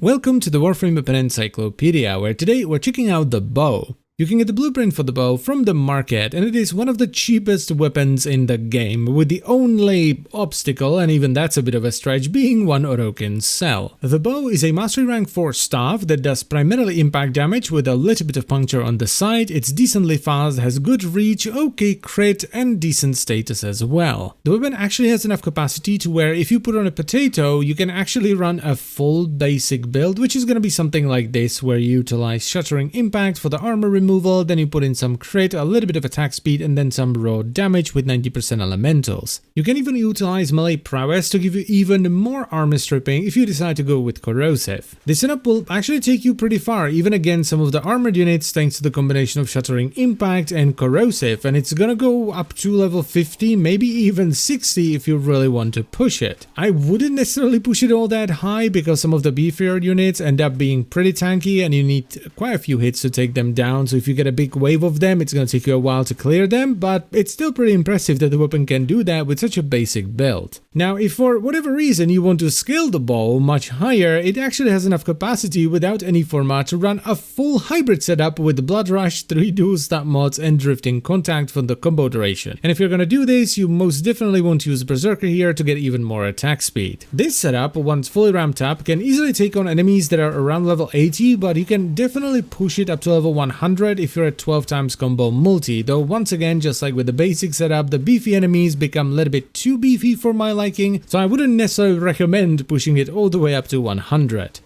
Welcome to the Warframe weapon Encyclopedia, where today we're checking out the bow. You can get the blueprint for the bow from the market, and it is one of the cheapest weapons in the game, with the only obstacle, and even that's a bit of a stretch, being one Orokin cell. The bow is a Mastery Rank 4 staff that does primarily impact damage with a little bit of puncture on the side. It's decently fast, has good reach, okay crit, and decent status as well. The weapon actually has enough capacity to where if you put on a potato, you can actually run a full basic build, which is going to be something like this, where you utilize Shattering Impact for the armor removal, then you put in some crit, a little bit of attack speed, and then some raw damage with 90% elementals. You can even utilize melee prowess to give you even more armor stripping if you decide to go with corrosive. This setup will actually take you pretty far, even against some of the armored units, thanks to the combination of Shattering Impact and corrosive, and it's gonna go up to level 50, maybe even 60 if you really want to push it. I wouldn't necessarily push it all that high because some of the beefier units end up being pretty tanky and you need quite a few hits to take them down. So if you get a big wave of them, it's going to take you a while to clear them, but it's still pretty impressive that the weapon can do that with such a basic build. Now, if for whatever reason you want to scale the bow much higher, it actually has enough capacity without any format to run a full hybrid setup with Blood Rush, 3 dual stat mods, and Drifting Contact for the combo duration. And if you're going to do this, you most definitely want to use Berserker here to get even more attack speed. This setup, once fully ramped up, can easily take on enemies that are around level 80, but you can definitely push it up to level 100 if you're at 12 times combo multi, though once again, just like with the basic setup, the beefy enemies become a little bit too beefy for my liking, so I wouldn't necessarily recommend pushing it all the way up to 100.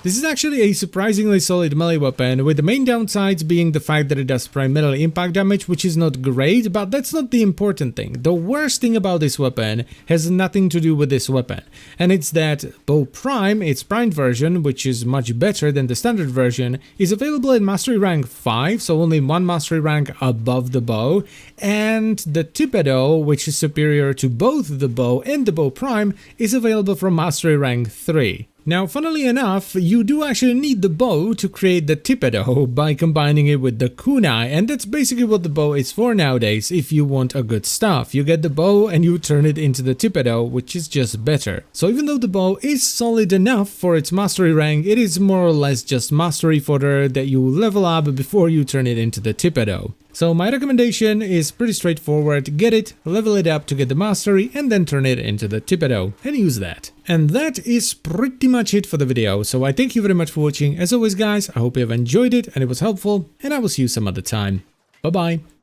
This is actually a surprisingly solid melee weapon, with the main downsides being the fact that it does primarily impact damage, which is not great, but that's not the important thing. The worst thing about this weapon has nothing to do with this weapon, and it's that Bow Prime, its primed version, which is much better than the standard version, is available in Mastery Rank 5, so only one Mastery Rank above the bow, and the Tipedo, which is superior to both the bow and the Bow Prime, is available from Mastery Rank 3. Now, funnily enough, you do actually need the bow to create the Tipedo by combining it with the kunai, and that's basically what the bow is for nowadays if you want a good stuff. You get the bow and you turn it into the Tipedo, which is just better. So even though the bow is solid enough for its mastery rank, it is more or less just mastery fodder that you level up before you turn it into the Tipedo. So my recommendation is pretty straightforward: get it, level it up to get the mastery, and then turn it into the Tipedo and use that. And that is pretty much it for the video, so I thank you very much for watching. As always guys, I hope you have enjoyed it and it was helpful, and I will see you some other time. Bye bye.